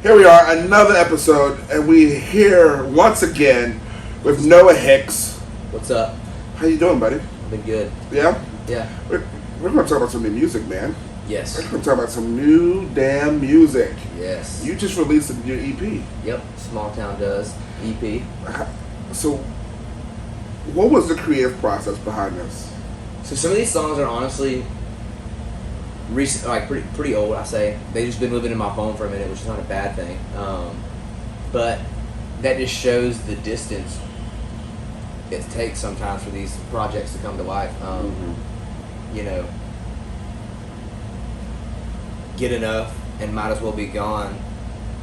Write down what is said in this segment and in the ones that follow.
Here we are, another episode, and we're here once again with Noah Hicks. What's up? How you doing, buddy? I've been good. Yeah? Yeah. We're going to talk about some new music, man. Yes. We're going to talk about some new damn music. Yes. You just released a new EP. Yep. Small Town Does EP. So, what was the creative process behind this? So some of these songs are honestly recent, like pretty old. I say they just been living in my phone for a minute, which is not a bad thing. But that just shows the distance it takes sometimes for these projects to come to life. You know, Get Enough and Might As Well Be Gone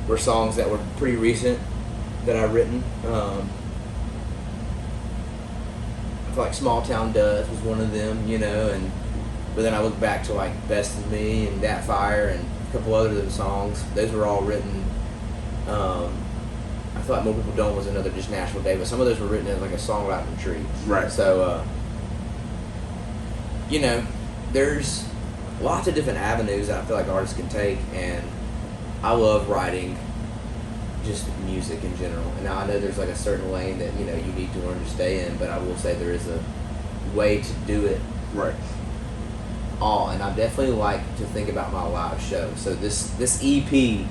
were songs that were pretty recent that I've written. I feel like Small Town Does was one of them, you know, but then I look back to like Best of Me and That Fire and a couple other of those songs. Those were all written. I feel like More People Don't was another just Nashville Day, but some of those were written as like a songwriting retreat. Right. So, you know, there's lots of different avenues that I feel like artists can take, and I love writing just music in general. And now I know there's like a certain lane that, you know, you need to learn to stay in, but I will say there is a way to do it. Right. And I definitely like to think about my live show. So this EP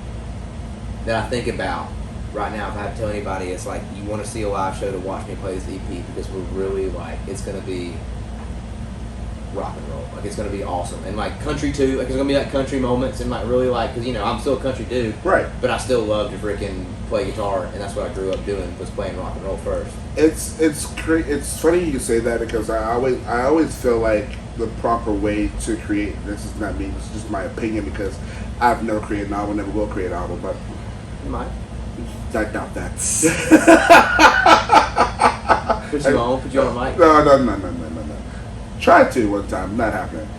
that I think about right now, if I have to tell anybody, it's like you want to see a live show to watch me play this EP, because we're really like, it's going to be rock and roll. Like, it's going to be awesome. And like country too, like it's going to be like country moments, and like really like, because, you know, I'm still a country dude. Right. But I still love to freaking play guitar, and that's what I grew up doing, was playing rock and roll first. It's funny you say that, because I always feel like the proper way to create, this is not me, this is just my opinion, because I've never created an album, never will create an album, but You might. I doubt that. Put you on the mic. No. Tried to one time, not happening.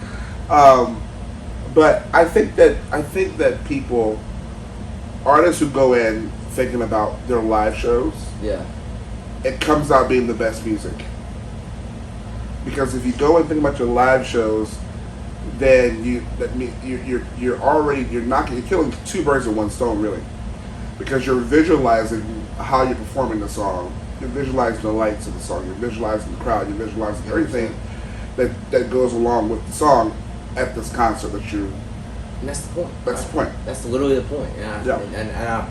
But I think that people, artists who go in thinking about their live shows, Yeah. it comes out being the best music. Because if you go and think about your live shows, then you're killing two birds with one stone, really. Because you're visualizing how you're performing the song, you're visualizing the lights of the song, you're visualizing the crowd, you're visualizing everything that goes along with the song at this concert that you. And that's the point. That's the point. That's literally the point. Yeah.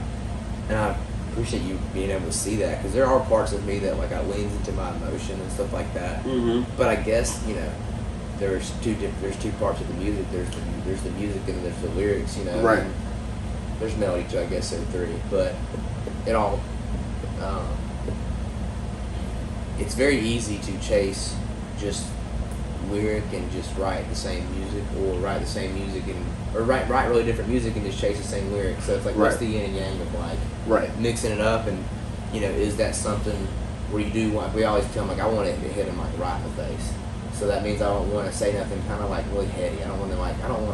And I appreciate you being able to see that, because there are parts of me that like I leans into my emotion and stuff like that. Mm-hmm. But I guess, you know, there's two parts of the music. There's the music and there's the lyrics. You know. Right. And there's melody too, I guess, so three. But it all. It's very easy to chase just lyric and just write the same music, or write the same music or write really different music and just chase the same lyric. So it's like, what's the yin and yang of like mixing it up, and, you know, is that something where you do want, we always tell them, like, I want it to hit them like right in the face. So that means I don't want to say nothing kind of like really heady. I don't want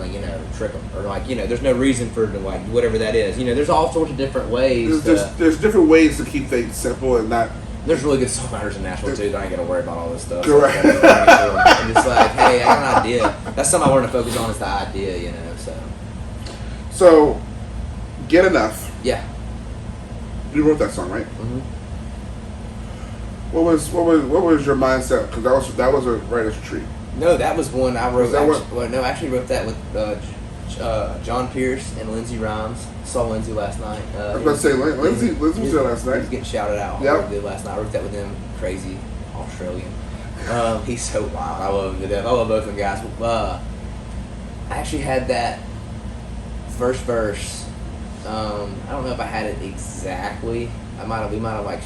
to, you know, trick them, or like, you know, there's no reason for it to like whatever that is. You know, there's all sorts of different ways. There's different ways to keep things simple and not. There's really good songwriters in Nashville too. That I ain't gotta worry about all this stuff. Correct. So and it's like, hey, I got an idea. That's something I want to focus on, is the idea, you know. So, Get Enough. Yeah. You wrote that song, right? Mm-hmm. What was your mindset? Because that was a writer's retreat. No, that was one I wrote. I actually wrote that with John Pierce and Lindsey Rhymes. Saw Lindsey last night. I was about to say, Lindsey was there last night. He was getting shouted out. Yep. Did last night. I wrote that with him. Crazy Australian. He's so wild. I love him to death. I love both of them guys. I actually had that first verse. I don't know if I had it exactly. We might have like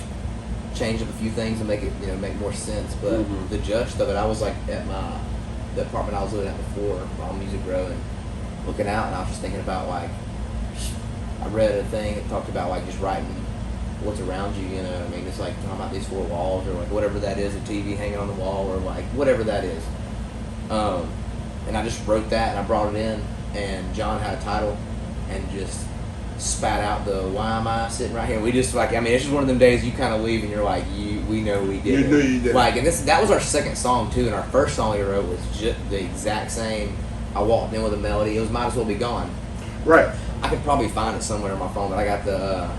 changed up a few things to make it, you know, make more sense. But the gist of it, I was like at the apartment I was living at before, on Music Row, and looking out, and I was just thinking about like, I read a thing that talked about like just writing what's around you, you know. I mean, it's like talking about these four walls, or like whatever that is, a TV hanging on the wall, or like whatever that is. And I just wrote that, and I brought it in, and John had a title, and just spat out the "Why am I sitting right here?" We just like, I mean, it's just one of them days you kind of leave and you're like, we know we did it. You knew you did. Like, and that was our second song too, and our first song we wrote was just the exact same. I walked in with a melody. It was "Might As Well Be Gone." Right. I could probably find it somewhere on my phone, but I got the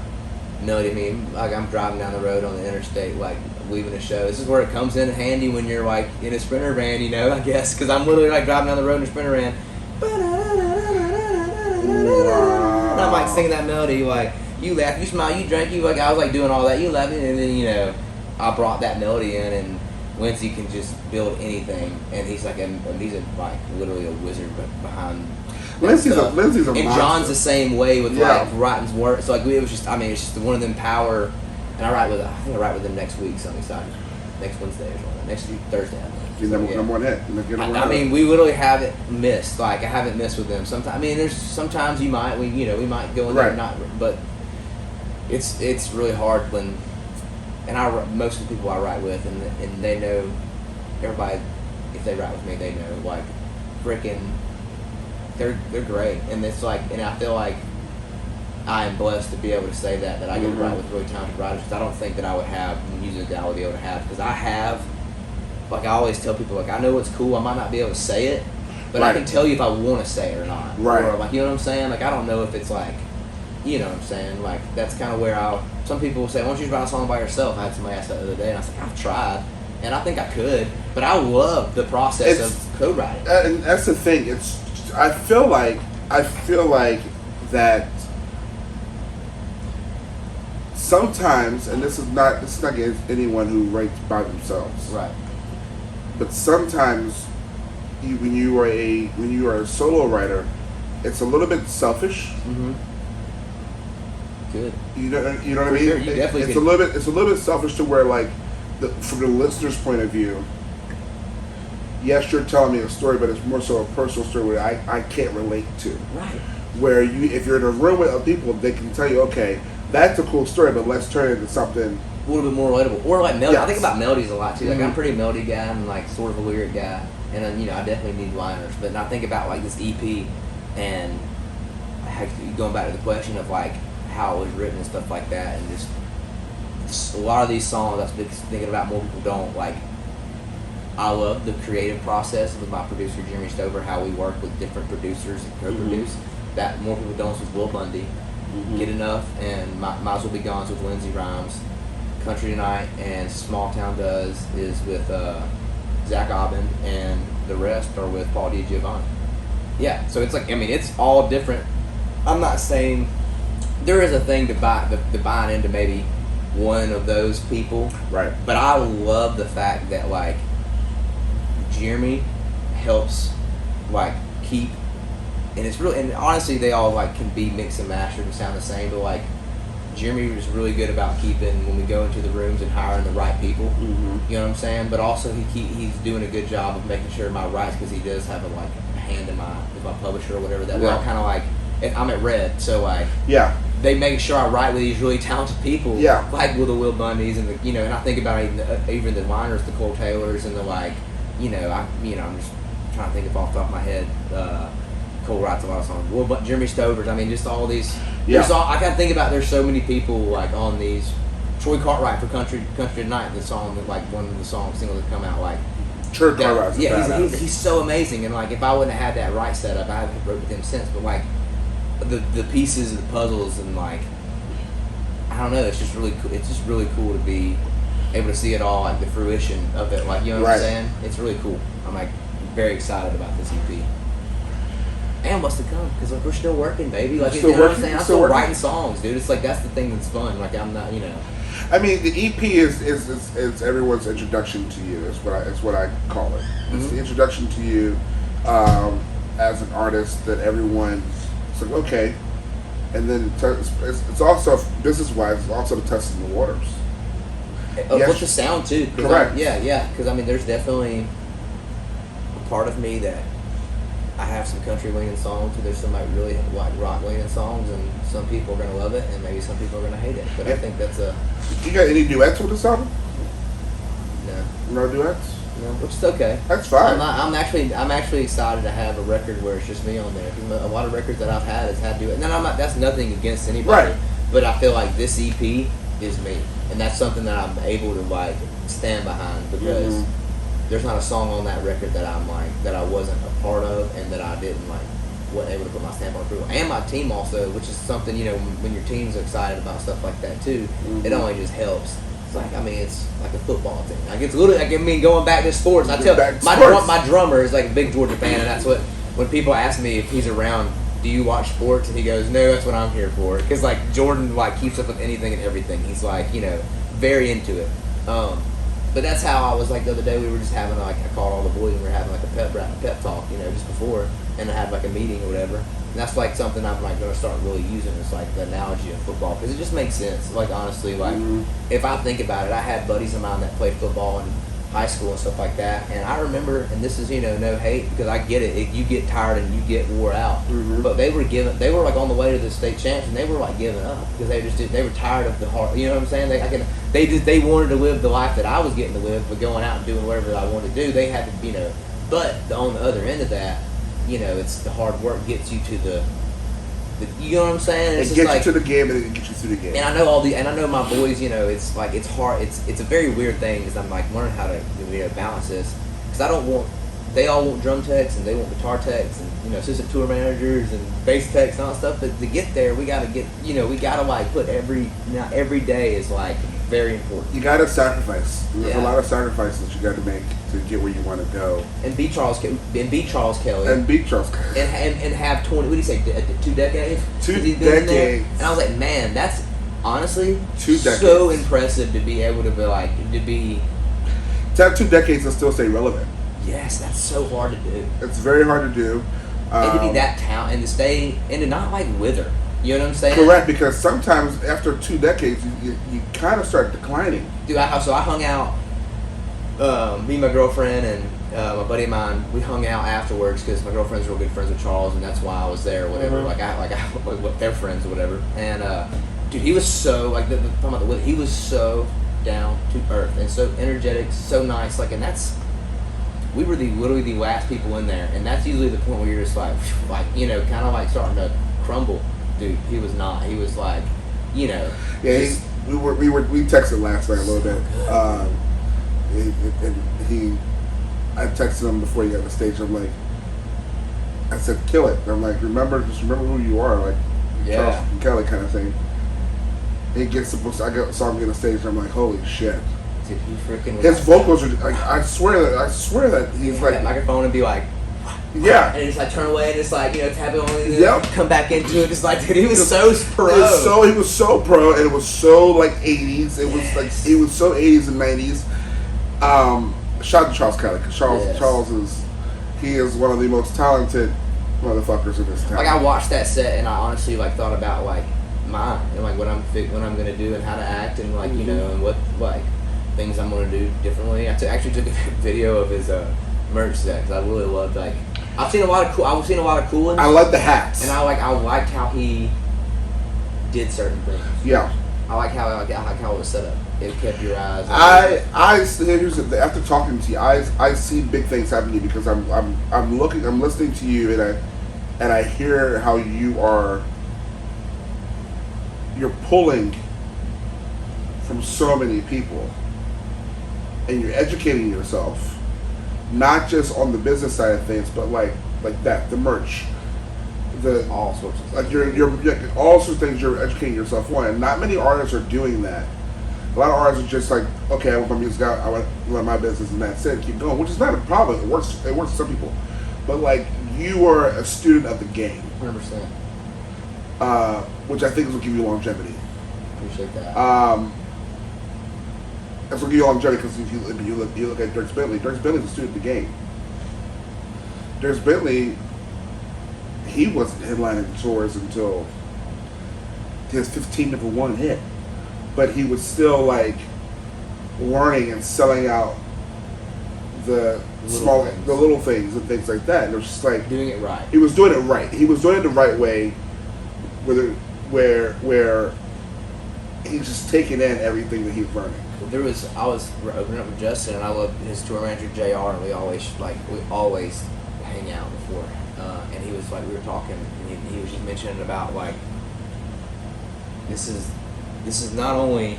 melody. I mean, like I'm driving down the road on the interstate, like leaving a show. This is where it comes in handy when you're like in a Sprinter van, you know, I guess, because I'm literally like driving down the road in a Sprinter van. And I'm like singing that melody, like you laugh, you smile, you drink, you like I was like doing all that, you laughing, and then you know, I brought that melody in, and Lindsay can just build anything, and he's like he's like literally a wizard behind. Lindsay's a and monster. John's the same way with like writing's work. So like it was just, I mean, it's just one of them power. And I think I write with them next week, so I'm excited. Next Wednesday or something. Next Thursday, I think. Your number one hit. I mean, we literally haven't missed. Like I haven't missed with them. Sometimes, I mean, there's sometimes we might go in there and not, but it's really hard when, and most of the people I write with, and they know, everybody, if they write with me, they know, like, freaking, they're great, and it's like, and I feel like I am blessed to be able to say that I get to write with really talented writers, because I don't think that I would have music that I would be able to have, because I have, like I always tell people, like I know what's cool, I might not be able to say it, but I can tell you if I want to say it or not. Right. Or like, you know what I'm saying? Like I don't know if it's like, you know what I'm saying? Like that's kind of where some people will say, why don't you just write a song by yourself? I had somebody ask that the other day, and I was like, I've tried, and I think I could, but I love the process of co-writing. And that's the thing. I feel like that sometimes, and this is not against anyone who writes by themselves, right? But sometimes, when you are a solo writer, it's a little bit selfish. Mm-hmm. Good. You know what I mean? Sure, you definitely it's a little bit selfish to where, like, from the listener's point of view, yes, you're telling me a story, but it's more so a personal story where I can't relate to. Right. Where if you're in a room with other people, they can tell you, okay, that's a cool story, but let's turn it into something a little bit more relatable. Or like melody. Yes. I think about melodies a lot too. Like Mm-hmm. I'm a pretty melody guy and like sort of a lyric guy, and then I definitely need liners. But I think about like this EP and going back to the question of like how it was written and stuff like that, and just a lot of these songs I've been thinking about, more people don't like. I love the creative process with my producer Jeremy Stover, how we work with different producers and co-produce. Mm-hmm. That more people don't with Will Bundy. Mm-hmm. Get Enough and Might As Well Be Gone with Lindsay Rhymes. Country Tonight and Small Town Does is with Zach Aubin, and the rest are with Paul DiGiovanni. Yeah, so it's like, I mean, it's all different. I'm not saying there is a thing to buy into maybe one of those people, right? But I love the fact that like Jeremy helps like keep, and it's really, and honestly they all like can be mixed and mastered and sound the same, but like Jeremy was really good about keeping, when we go into the rooms and hiring the right people. Mm-hmm. You know what I'm saying? But also he's doing a good job of making sure my rights, because he does have a hand in with my publisher or whatever. That we're all kind of like, I'm at Red, so like they make sure I write with these really talented people. Yeah. Like with the Will Bundys and the, and I think about even the liners, the Cole Taylors and the like. I'm just trying to think of off the top of my head. Cole writes a lot of songs. Jeremy Stovers. I mean, just all these. Yeah. I gotta think about. There's so many people like on these. Troy Cartwright for Country Tonight. The song that like one of the singles that come out like. Troy Cartwright. Yeah, he's so amazing, and like if I wouldn't have had that right set up, I haven't wrote with him since. But like the pieces and the puzzles and like I don't know. It's just really cool. It's just really cool to be able to see it all, like the fruition of it. Like, you know what I'm saying? It's really cool. I'm like very excited about this EP. And what's to come, because like, we're still working, baby. Like, still working. I'm still writing songs, dude. It's like that's the thing that's fun. Like I'm not, I mean, the EP is everyone's introduction to you. Is what I call it. Mm-hmm. It's the introduction to you as an artist that everyone. It's like okay, and then it's also business-wise. It's also the testing the waters. With the sound too. Correct. Yeah. Because I mean, there's definitely a part of me that I have some country leaning songs, and there's some like really like rock leaning songs, and some people are gonna love it, and maybe some people are gonna hate it. But I think that's You got any duets with this album? No. No duets? No, which is okay. That's fine. I'm actually excited to have a record where it's just me on there. Because a lot of records that I've had has had duets. And that's nothing against anybody. Right. But I feel like this EP is me, and that's something that I'm able to like stand behind, because there's not a song on that record that I'm like that I wasn't a part of and that I didn't like wasn't able to put my stamp on approval. And my team also, which is something, you know, when your team's excited about stuff like that too, it only just helps. It's like, I mean, it's like a football thing. Like, it's a little, like, I mean, going back to sports, I tell my drummer is like a big Georgia fan, and that's what, when people ask me if he's around, do you watch sports? And he goes, no, that's what I'm here for. Because, like, Jordan, like, keeps up with anything and everything. He's, like, you know, very into it. But that's how I was, like, the other day we were just having, like, I called all the boys and we were having, like, a pep talk, you know, just before. And I had, like, a meeting or whatever. And that's, like, something I'm, like, going to start really using. It's, like, the analogy of football. Because it just makes sense. Like, honestly, like, if I think about it, I had buddies of mine that played football in high school and stuff like that. And I remember, and this is, you know, no hate, because I get it. You get tired and you get wore out. But they were like, on the way to the state champs, and they were, like, giving up. Because they were tired of the hard, you know what I'm saying? They wanted to live the life that I was getting to live, but going out and doing whatever I wanted to do, they had to, you know. But on the other end of that, you know, it's the hard work gets you to the you know what I'm saying? It gets you to the game, and it gets you through the game. And I know my boys, you know, it's like, it's hard, it's a very weird thing, because I'm like learning how to, you know, balance this, because they all want drum techs, and they want guitar techs, and, you know, assistant tour managers, and bass techs, and all that stuff, but to get there, we gotta like put every day is like very important. You gotta sacrifice. There's a lot of sacrifices you gotta make to get where you want to go. And beat Charles Kelly. And have 20. What do you say? 2 decades. 2 decades. And I was like, man, that's honestly 2 decades. So impressive to be able to have 2 decades and still stay relevant. Yes, that's so hard to do. It's very hard to do. And to be that talented, and to stay, and to not like wither. You know what I'm saying? Correct, because sometimes after 2 decades, you kind of start declining. Dude, I hung out. Me and my girlfriend and my buddy of mine, we hung out afterwards because my girlfriend's real good friends with Charles, and that's why I was there or whatever. Like they're friends or whatever. And dude, he was so he was so down to earth and so energetic, so nice. Like, and we were literally the last people in there, and that's usually the point where you're just like you know, kind of like starting to crumble. Dude, he was not. He was like, you know. Yeah, we texted last night a little bit. I texted him before he got on the stage. I'm like, I said, kill it. I'm like, just remember who you are, like Charles Kelly kind of thing. He gets I saw him get on the stage. And I'm like, holy shit. Dude, he freaking. His vocals are. Like, I swear that he's like that microphone and be like. Yeah. And just like turn away and just like, you know, tap it on and come back into it. Just like, dude, he was so pro. He was so pro, and it was so like 80s. It was like, it was so 80s and 90s. Shout out to Charles Kelly, because Charles is one of the most talented motherfuckers in this town. Like, I watched that set and I honestly like thought about like mine and like what I'm gonna do and how to act and like you know, and what like things I'm gonna do differently. I actually took a video of his merch set because I really loved like I've seen a lot of cool ones. I like the hats, and I liked how he did certain things. Yeah, I like how it was set up. It kept your eyes. After talking to you, I see big things happening because I'm listening to you, and I hear how you're pulling from so many people, and you're educating yourself. Not just on the business side of things, but like the merch, all sorts of things. Like you're all sorts of things you're educating yourself on, and not many artists are doing that. A lot of artists are just like, okay, I want my music out, I want to run my business, and that's it, keep going, which is not a problem. It works for some people, but like you are a student of the game, 100%. Which I think is what give you longevity. Appreciate that. That's what give you longevity, because if you look at Dierks Bentley's a student of the game. Dierks Bentley, he wasn't headlining tours until his 15 number one hit, but he was still like learning and selling out the little things and things like that. And it was just like doing it right. He was doing it right. He was doing it the right way, where he's just taking in everything that he's learning. I was opening up with Justin, and I love his tour manager JR, and we always hang out before. And he was like, we were talking, and he was just mentioning about like this is not only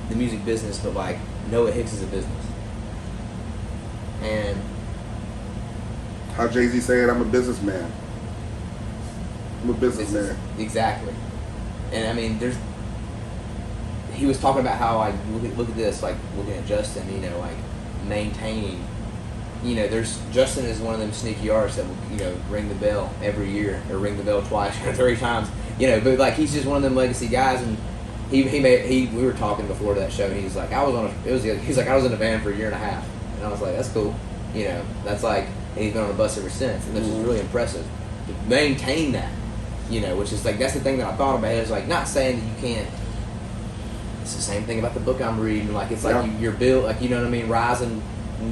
the music business, but like Noah Hicks is a business. And how Jay-Z saying, I'm a businessman. I'm a businessman. Exactly. And I mean, he was talking about how, like, look at this, like, looking at Justin, you know, like, maintaining, you know, Justin is one of them sneaky artists that will, you know, ring the bell every year, or ring the bell twice or 3 times, you know, but, like, he's just one of them legacy guys, and we were talking before that show, and he's like, I was in a band for a year and a half, and I was like, that's cool, you know, that's like, and he's been on a bus ever since, and this is really impressive, to maintain that, you know, which is, like, that's the thing that I thought about, is, like, not saying that you can't. It's the same thing about the book I'm reading. Like, it's like you're built, like, you know what I mean, rising,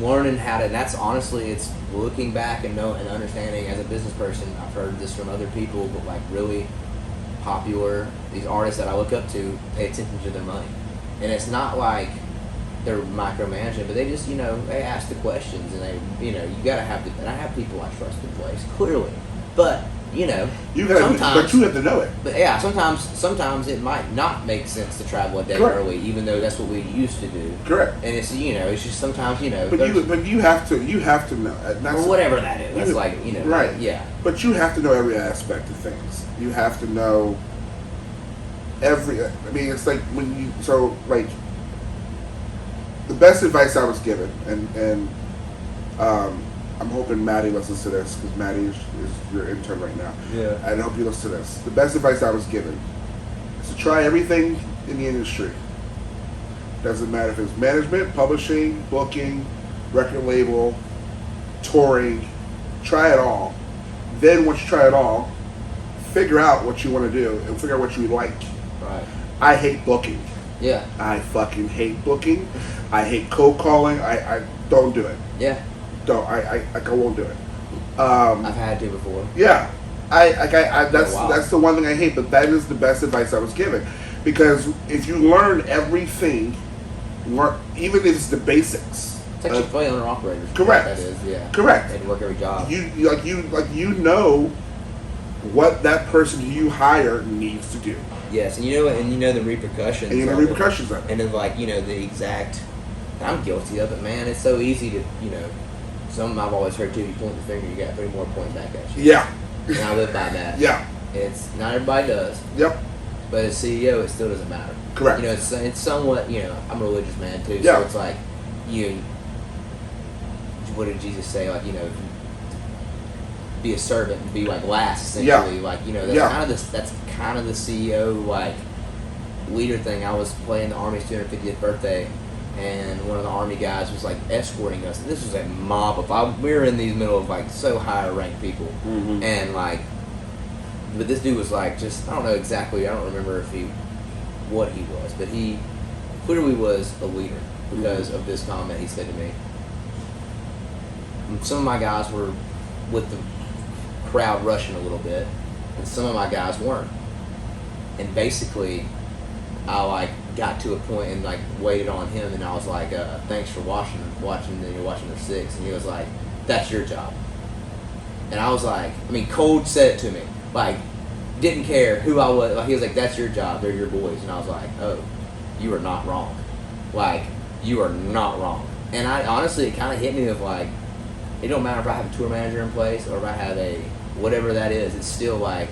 learning how to, and that's honestly, it's looking back and understanding as a business person. I've heard this from other people, but, like, really popular, these artists that I look up to pay attention to their money. And it's not like they're micromanaging, but they just, you know, they ask the questions, and they, you know, you got to have and I have people I trust in place, clearly. But, you know, but you have to know it. But yeah, sometimes it might not make sense to travel a day early, even though that's what we used to do. Correct. And it's, you know, it's just sometimes, you know. But you have to know. Or whatever that is. That's like, you know. Right. Yeah. But you have to know every aspect of things. You have to know I mean, it's like the best advice I was given, and I'm hoping Maddie listens to this, because Maddie is your intern right now. Yeah. I hope you listen to this. The best advice I was given is to try everything in the industry. Doesn't matter if it's management, publishing, booking, record label, touring. Try it all. Then once you try it all, figure out what you want to do and figure out what you like. Right. I hate booking. Yeah. I fucking hate booking. I hate cold calling. I don't do it. Yeah. I won't do it. I've had to before. Yeah, that's the one thing I hate. But that is the best advice I was given, because if you learn everything, even if it's the basics. It's like Chick-fil-A owner operators. Correct. That is, yeah. Correct. They work every job. You know what that person you hire needs to do. Yes, and you know the repercussions. And you know the repercussions of it. And then, like, you know, the exact. I'm guilty of it, man. It's so easy to, you know. Some I've always heard too. You point the finger, you got 3 more pointing back at you. Yeah. And I live by that. Yeah. It's not everybody does. Yep. But as CEO, it still doesn't matter. Correct. You know, it's somewhat. You know, I'm a religious man too. Yeah. So it's like, what did Jesus say? Like, you know, be a servant and be like last. Essentially, Yeah. like, you know, that's kind of the CEO like leader thing. I was playing the Army's 250th birthday. And one of the Army guys was like escorting us. And this was a mob of. We were in these middle of like so higher ranked people, and like, but this dude was like just I don't know exactly. I don't remember what he was, but he clearly was a leader because of this comment he said to me. Some of my guys were with the crowd rushing a little bit, and some of my guys weren't. And basically, I like got to a point and like waited on him, and I was like, thanks for watching their 6, and he was like, that's your job. And I was like, I mean, cold said it to me, like, didn't care who I was, like, he was like, that's your job, they're your boys. And I was like, oh, you are not wrong, like, you are not wrong. And I honestly, it kind of hit me of like, it don't matter if I have a tour manager in place or if I have a whatever that is, it's still like,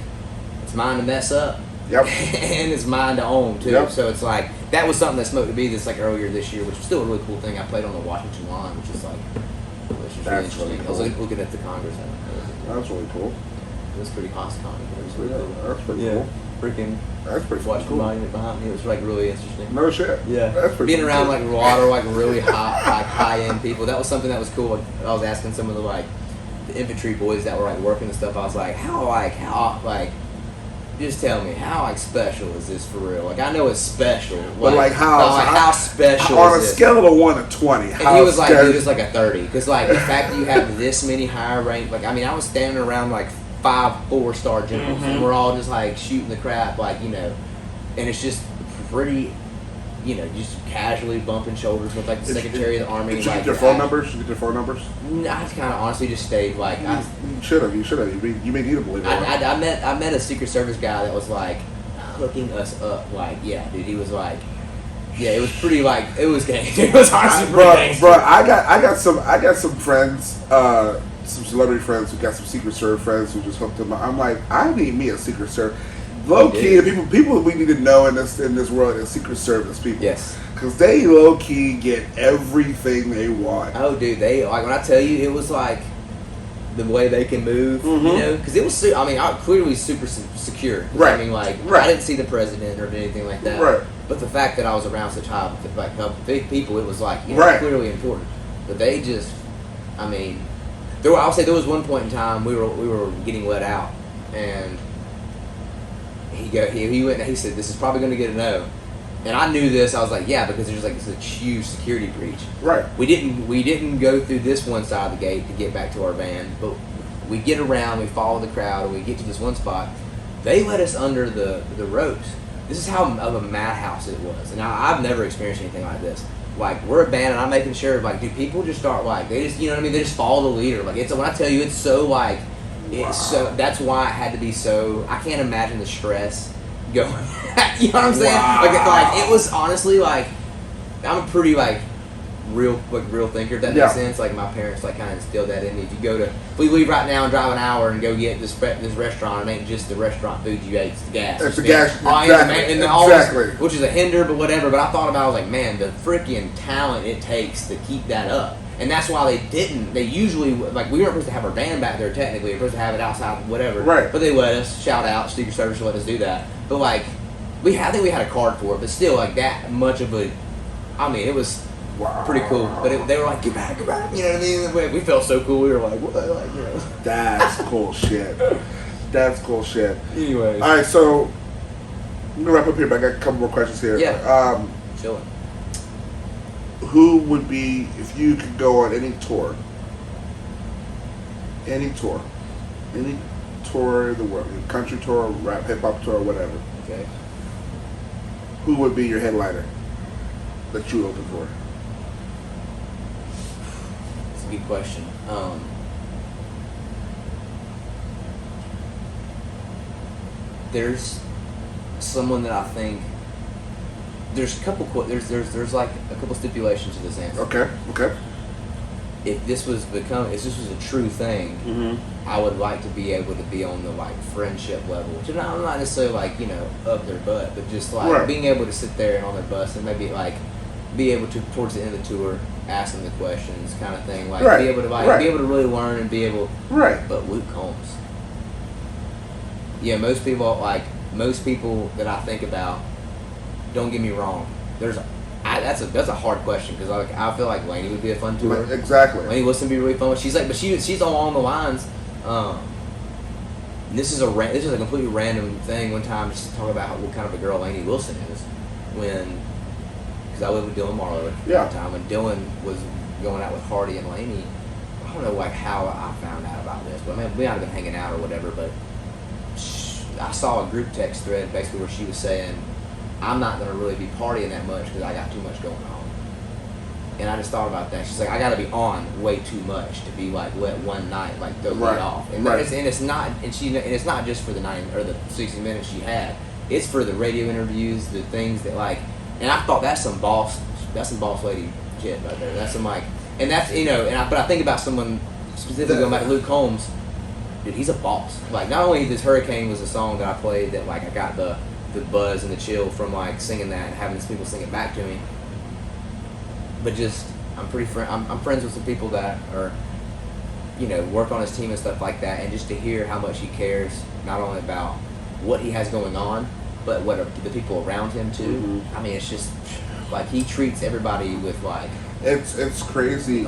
it's mine to mess up. Yep. And it's mine to own too. Yep. So it's like that was something that smoked to me this like earlier this year, which was still a really cool thing. I played on the Washington line, which is really interesting. Really cool. I was looking at the Congress. That's really cool. It was pretty awesome. It was really cool. That's pretty Yeah. cool. Freaking That's pretty watch the cool. monument behind me. It was like really interesting. No shit. Yeah. That's pretty Being cool. around like a lot of like really high end people, that was something that was cool. I was asking some of the infantry boys that were like working and stuff. I was like, how just tell me how like special is this for real? Like I know it's special, But like how special on is a this? scale of 1 to 20? And he was like, dude, it's like a 30. Because, like, the fact that you have this many higher rank, like, I mean, I was standing around, like, 5 4-star generals, and we're all just, like, shooting the crap, like, you know, and it's just pretty, you know, just casually bumping shoulders with, like, the Secretary of the Army. Did you like, get your phone numbers? I kind of honestly just stayed, like, You should have. You may need to believe it. I met a Secret Service guy that was, like, hooking us up. Like, yeah, dude, he was, like, yeah, it was pretty like it was gangster. It was honestly pretty gangster. Bro, I got some friends, some celebrity friends who got some Secret Service friends who just hooked them up. I'm like, I need me a Secret Service. Low key, the people we need to know in this world is Secret Service people. Yes. Because they low key get everything they want. Oh, dude, they like when I tell you, it was like the way they can move, you know, because it was. I mean, clearly super secure. Right. I mean, like right. I didn't see the president or anything like that. Right. But the fact that I was around such high, like big people, it was like right. clearly important. But they just, I mean, I'll say there was one point in time we were getting let out, and he went and he said, "This is probably going to get a no." And I knew this. I was like, "Yeah," because there's like this huge security breach. Right. We didn't go through this one side of the gate to get back to our van, but we get around, we follow the crowd, and we get to this one spot. They let us under the ropes. This is how of a madhouse it was. And I've never experienced anything like this. Like, we're a band, and I'm making sure, like, dude, people just start, like, they just, you know what I mean? They just follow the leader. Like, it's when I tell you, it's so, like, it's so, that's why it had to be so, I can't imagine the stress going, you know what I'm saying? Wow. Like, it was honestly, like, I'm a pretty, like, real thinker, if that makes sense. Like, my parents, like, kind of instilled that in me. If we leave right now and drive an hour and go get this restaurant, it ain't just the restaurant food you ate, it's the gas. It's the gas, exactly. Which is a hinder, but whatever. But I thought about it, I was like, man, the freaking talent it takes to keep that up. And that's why they usually, like, we weren't supposed to have our van back there technically. We were supposed to have it outside, whatever. Right. But they let us, shout out, Secret Service let us do that. But, like, I think we had a card for it, but still, like, that much of a, I mean, it was pretty cool. But they were like, get back, you know what I mean? We felt so cool. We were like, what? Like, you know. That's cool shit. That's cool shit. Anyways. All right, so I'm gonna wrap up here, but I got a couple more questions here. Yeah. Chilling. Who would be, if you could go on any tour in the world, country tour, rap, hip hop tour, whatever? Okay. Who would be your headliner that you open for? It's a good question. There's someone that I think there's a couple there's like a couple stipulations to this answer. Okay. If this was a true thing, I would like to be able to be on the like friendship level, which I'm not necessarily like, you know, up their butt, but just like being able to sit there and on their bus and maybe like be able to towards the end of the tour ask them the questions, kind of thing, like be able to really learn and be able. Right. But Luke Combs. Yeah, most people that I think about. Don't get me wrong. That's a hard question because I feel like Lainey would be a fun tour. Exactly. Lainey Wilson would be really fun. She's along the lines. This is a completely random thing. One time, just to talk about what kind of a girl Lainey Wilson is, because I lived with Dylan Marlowe at the time, when Dylan was going out with Hardy and Lainey. I don't know like how I found out about this, but we might have been hanging out or whatever. But I saw a group text thread basically where she was saying, I'm not going to really be partying that much because I got too much going on. And I just thought about that. She's like, I got to be on way too much to be like let one night like throw me off. And it's not just for the 90 or the 60 minutes she had. It's for the radio interviews, the things that like. And I thought that's some boss lady shit right there. That's some like, and that's but I think about someone specifically going back to Luke Combs. Dude, he's a boss. Like not only this Hurricane was a song that I played that like I got the buzz and the chill from like singing that and having people sing it back to me. But just I'm friends with some people that are, work on his team and stuff like that, and just to hear how much he cares not only about what he has going on, but what the people around him too. Mm-hmm. I mean, it's just like he treats everybody with like it's crazy.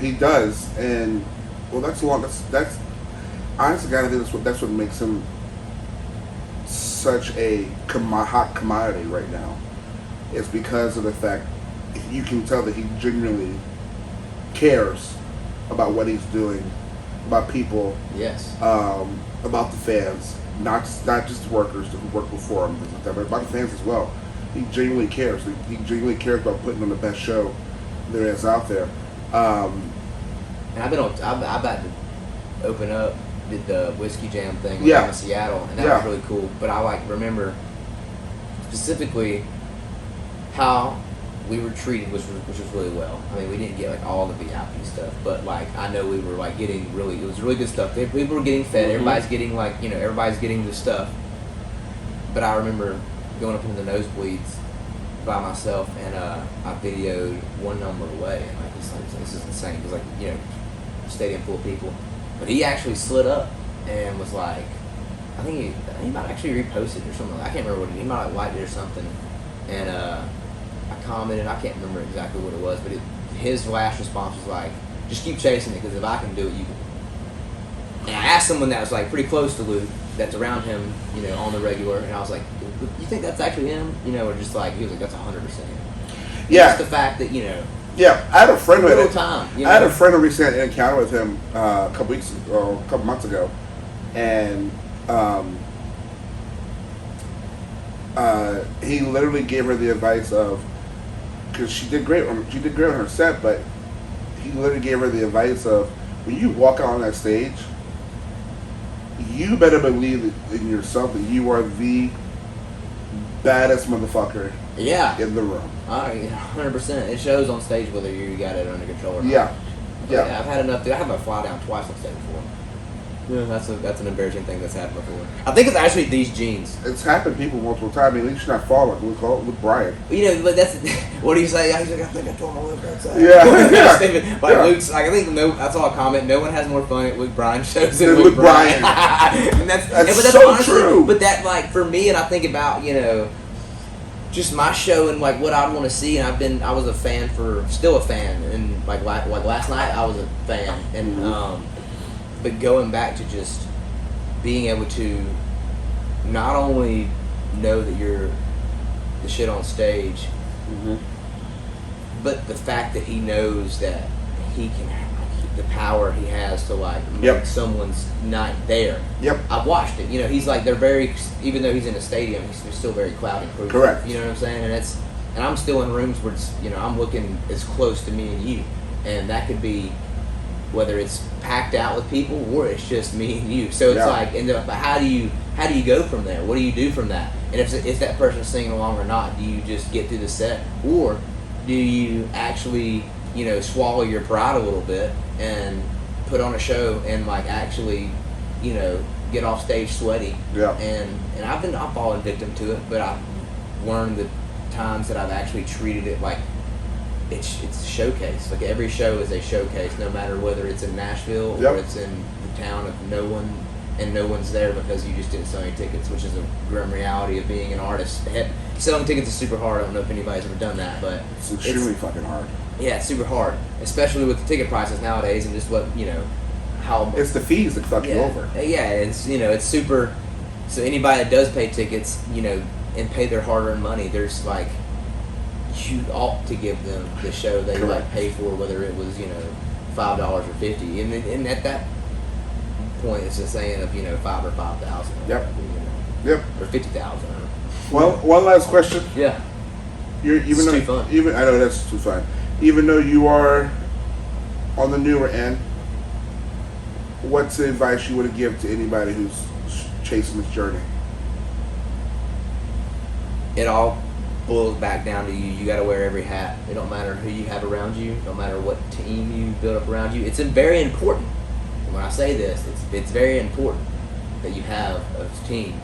He does, and well, that's honestly, I think that's what makes him such a hot commodity right now. It's because of the fact you can tell that he genuinely cares about what he's doing, about people, about the fans, not just the workers who work before him, but about the fans as well. He genuinely cares. He genuinely cares about putting on the best show there is out there. And I'm about to open up. Did the Whiskey Jam thing in Seattle, and that was really cool. But I remember specifically how we were treated, which was really well. I mean, we didn't get like all the VIP stuff, but like I know we were like getting really, it was really good stuff. People were getting fed. Everybody's getting like, you know, everybody's getting the stuff. But I remember going up into the nosebleeds by myself, and I videoed one number away, and like this is insane because, like, you know, stadium full of people. But he actually slid up and was like, I think he might actually repost it or something. I can't remember what he might have liked it or something. And I commented, I can't remember exactly what it was, but his last response was like, just keep chasing it, because if I can do it, you can. And I asked someone that was like pretty close to Luke, that's around him, you know, on the regular, and I was like, you think that's actually him? You know, or just like, he was like, that's 100% him. Yeah. Just the fact that, you know. Yeah, I had a friend little time. You know? I had a friend who recently had an encounter with him a couple months ago, and he literally gave her the advice of, because she did great on her set, but he literally gave her the advice of, when you walk out on that stage, you better believe in yourself that you are the baddest motherfucker in the room. 100%. It shows on stage whether you got it under control or not. Yeah. I've had enough. I have a fly down twice on stage before. Yeah, that's an embarrassing thing that's happened before. I think it's actually these jeans. It's happened to people multiple times. I mean, at least you're not falling. Luke Bryan. You know, but that's what do you say? He's like, I think I told my Luke outside. Yeah. Like Luke's, like, I think that's all I comment. No one has more fun at Luke Bryan shows than Luke Bryan. And that's so honestly, true. But that, like, for me, and I think about, you know, just my show and like what I want to see, and I was a fan still a fan, and like last night I was a fan, and but going back to just being able to not only know that you're the shit on stage, but the fact that he knows that he can the power he has to like make someone's night there. I've watched it. You know, he's like, they're very, even though he's in a stadium, he's still very cloud proof. Correct. You know what I'm saying? And I'm still in rooms where it's, you know, I'm looking as close to me and you, and that could be whether it's packed out with people or it's just me and you. So it's like, but how do you go from there? What do you do from that? And if that person's singing along or not, do you just get through the set, or do you actually, you know, swallow your pride a little bit and put on a show and like actually, you know, get off stage sweaty? And I've fallen victim to it, but I've learned the times that I've actually treated it like it's a showcase. Like every show is a showcase, no matter whether it's in Nashville or it's in the town of no one's there because you just didn't sell any tickets, which is a grim reality of being an artist. Selling tickets is super hard. I don't know if anybody's ever done that, but it's extremely fucking hard. Yeah, it's super hard, especially with the ticket prices nowadays, and just what, you know, how it's the fees that fuck you over. Yeah, it's, you know, it's super. So anybody that does pay tickets, you know, and pay their hard-earned money, there's like, you ought to give them the show they like pay for, whether it was, you know, $5 or $50, and at that point, it's a saying of, you know, 5 or 5,000. Or 50,000. Well, one last question. Yeah. It's too fun. I know that's too fun. Even though you are on the newer end, what's the advice you would give to anybody who's chasing this journey? It all boils back down to you. You got to wear every hat. It don't matter who you have around you. No matter what team you build up around you. It's very important. And when I say this, it's very important that you have a team.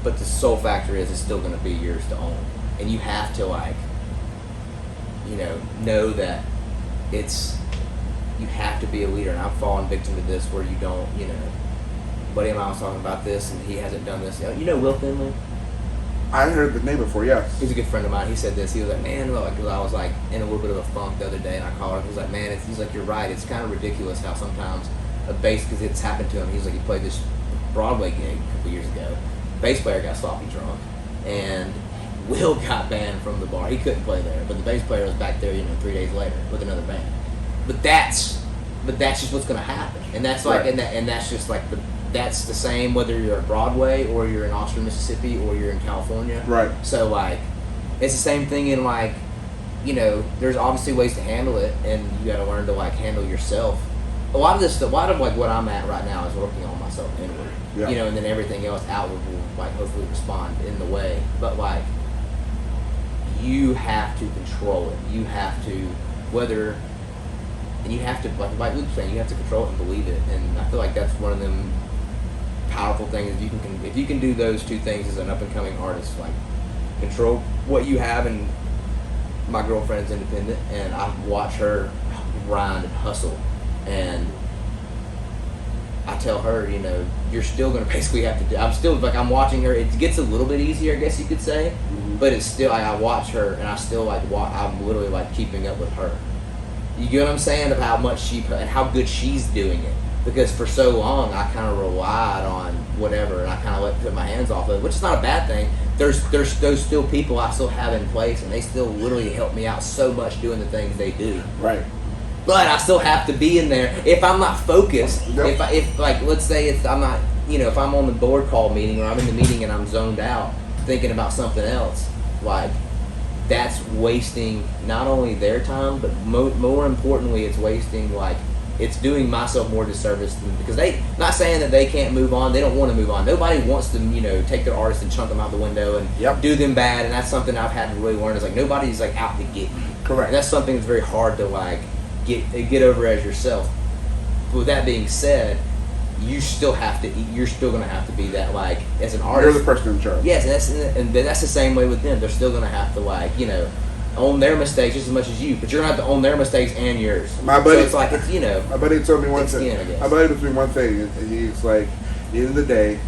But the sole factor is it's still going to be yours to own. And you have to, like, you know that you have to be a leader. And I've fallen victim to this where you don't, you know, buddy of mine was talking about this and he hasn't done this. You know Will Finley? I heard the name before, yes. He's a good friend of mine. He said this. He was like, man, look, I was like in a little bit of a funk the other day, and I called him. He was like, man, he's like, you're right. It's kind of ridiculous how sometimes a bass, because it's happened to him. He's like, he played this Broadway gig a couple years ago. Bass player got sloppy drunk, and Will got banned from the bar. He couldn't play there, but the bass player was back there, you know, 3 days later with another band. But that's just what's going to happen, and that's like, and that's just like that's the same whether you're at Broadway or you're in Austin, Mississippi, or you're in California. Right. So like, it's the same thing in like, you know, there's obviously ways to handle it, and you got to learn to like handle yourself. a lot of like what I'm at right now is working on myself inward. Yeah. You know, and then everything else outward will like hopefully respond in the way. But like, you have to control it. You have to and you have to like Luke's saying, you have to control it and believe it. And I feel like that's one of them powerful things. If you can do those two things as an up and coming artist, like control what you have. And my girlfriend's independent, and I watch her grind and hustle, and I tell her, you know, you're still going to basically have to do, I'm watching her, it gets a little bit easier, I guess you could say, but it's still, I watch her, and I still I'm literally like keeping up with her. You get what I'm saying, of how much and how good she's doing it, because for so long, I kind of relied on whatever, and I kind of put my hands off of it, which is not a bad thing. There's those still people I still have in place, and they still literally help me out so much doing the things they do. Right. But I still have to be in there. If I'm not focused, Yep. if like, let's say I'm not, you know, if I'm on the board call meeting or I'm in the meeting and I'm zoned out thinking about something else, like, that's wasting not only their time, but more importantly, it's wasting, like, it's doing myself more disservice because not saying that they can't move on. They don't want to move on. Nobody wants to, you know, take their artists and chunk them out the window and do them bad. And that's something I've had to really learn. Is like, nobody's like out to get you. Correct. And that's something that's very hard to like get over as yourself. But with that being said, you still have to. You're still going to have to be that, like, as an artist. You're the person in charge. Yes, and that's the same way with them. They're still going to have to, like, you know, own their mistakes just as much as you, but you're gonna have to own their mistakes and yours. My buddy, so it's like, it's, you know. My buddy told me one thing. My buddy told me one thing, and he's like, at the end of the day,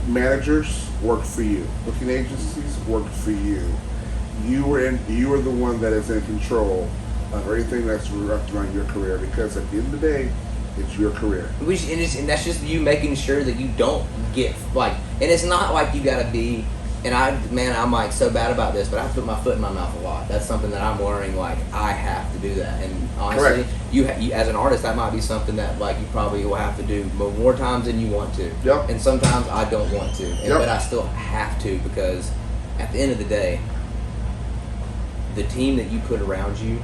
managers work for you. Booking agencies work for you. You are the one that is in control of everything that's around your career, because at the end of the day, it's your career. And that's just you making sure that you don't get, like, and it's not like you gotta be. And I'm like so bad about this, but I put my foot in my mouth a lot. That's something that I'm learning. Like, I have to do that. And honestly, you as an artist, that might be something that like you probably will have to do more times than you want to. Yep. And sometimes I don't want to, but I still have to, because at the end of the day, the team that you put around you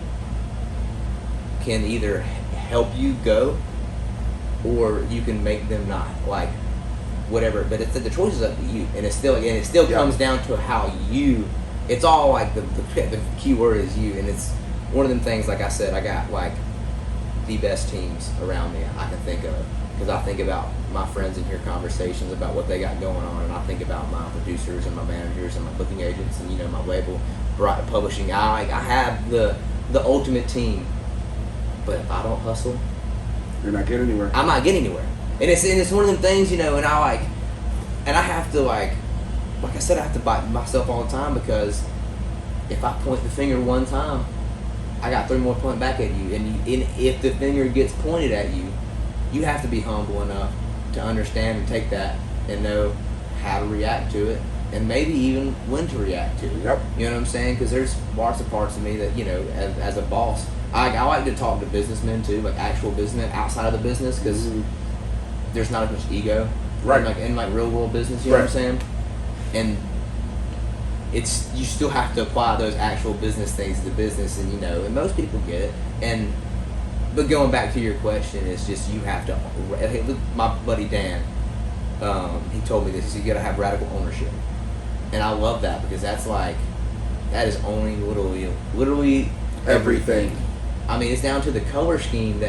can either help you go, or you can make them not. Like, whatever, but the choice is up to you, and it still comes down to how you. It's all like the key word is you, and it's one of them things. Like I said, I got like the best teams around me I can think of, because I think about my friends and hear conversations about what they got going on, and I think about my producers and my managers and my booking agents and, you know, my label, publishing. I have the ultimate team, but if I don't hustle, you're not getting anywhere. I'm not getting anywhere. And it's one of them things, you know, and I have to, like I said, I have to bite myself all the time, because if I point the finger one time, I got 3 more pointing back at you. And if the finger gets pointed at you, you have to be humble enough to understand and take that and know how to react to it, and maybe even when to react to it. Yep. You know what I'm saying? Because there's parts of me that, you know, as a boss, I like to talk to businessmen too, like actual businessmen outside of the business, because there's not as much ego, right? In real world business, you know what I'm saying? And you still have to apply those actual business things to the business, and, you know, and most people get it. But going back to your question, it's just you have to. Hey, look, my buddy Dan, he told me this. He said, you got to have radical ownership, and I love that, because that is owning literally everything. I mean, it's down to the color scheme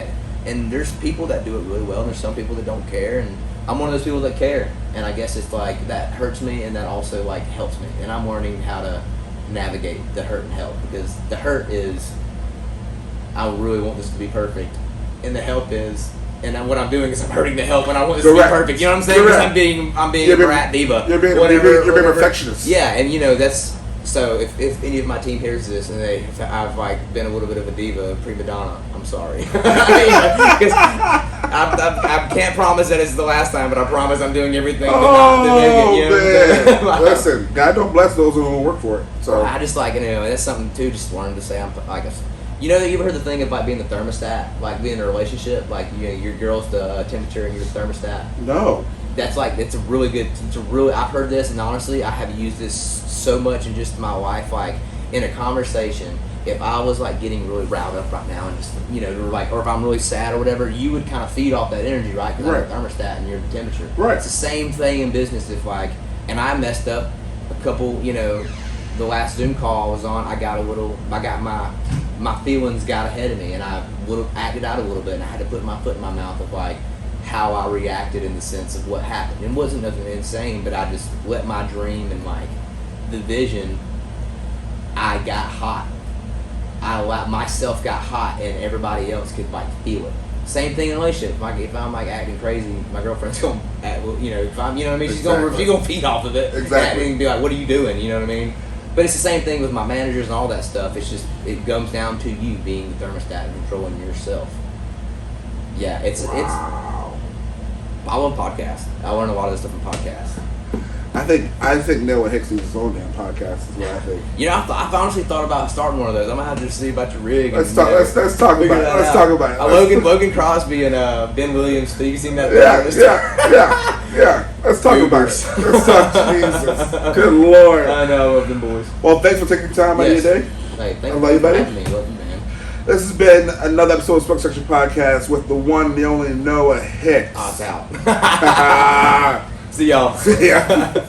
and there's people that do it really well, and there's some people that don't care, and I'm one of those people that care, and I guess it's like that hurts me, and that also like helps me, and I'm learning how to navigate the hurt and help, because the hurt is, I really want this to be perfect, and the help is, and what I'm doing is I'm hurting the help, and I want this to be perfect. You know what I'm saying? Because I'm being a brat diva. You're being a perfectionist. Yeah, and, you know, that's. So if any of my team hears this and I've like been a little bit of a diva, prima donna, I'm sorry. Because I can't promise that it's the last time, but I promise I'm doing everything to make it. You know? Man. Listen, God don't bless those who don't work for it. So I just, like, you know, that's something too. Just learn to say I'm like, you know, you ever heard the thing of like being the thermostat, like being in a relationship, like, you know, your girl's the temperature and you're the thermostat. No. That's like, I've heard this, and honestly, I have used this so much in just my life, like in a conversation. if I was like getting really riled up right now and just, you know, or if I'm really sad or whatever, you would kind of feed off that energy, right? Because Right. I'm a thermostat and you're the temperature. Right. It's the same thing in business. If like, and I messed up a couple, you know, the last Zoom call I was on, I got my feelings got ahead of me, and I acted out a little bit, and I had to put my foot in my mouth of like how I reacted in the sense of what happened. It wasn't nothing insane, but I just let my dream and like the vision. I got hot. Myself got hot, and everybody else could like feel it. Same thing in a relationship. Like if I'm like acting crazy, my girlfriend's gonna act, you know, if I'm, you know what I mean, she's gonna feed off of it. Exactly. And be like, what are you doing? You know what I mean? But it's the same thing with my managers and all that stuff. It's just, it comes down to you being the thermostat and controlling yourself. Yeah, it's. Wow. I love podcasts. I learn a lot of this stuff from podcasts. I think Noah Hicks needs his own damn podcast. Is what I think. You know, I've honestly thought about starting one of those. I'm gonna have to see about your rig. Let's talk about it. Let's talk about it. Logan Crosby and Ben Williams. You seen that? Yeah. Let's talk about it. Let's talk Jesus. Good Lord. I know, I love them boys. Well, thanks for taking time out of your day. Hey, thank I love you, buddy. Love you, man. This has been another episode of Spoke Section Podcast with the one, the only Noah Hicks. Odds out. See y'all. See ya.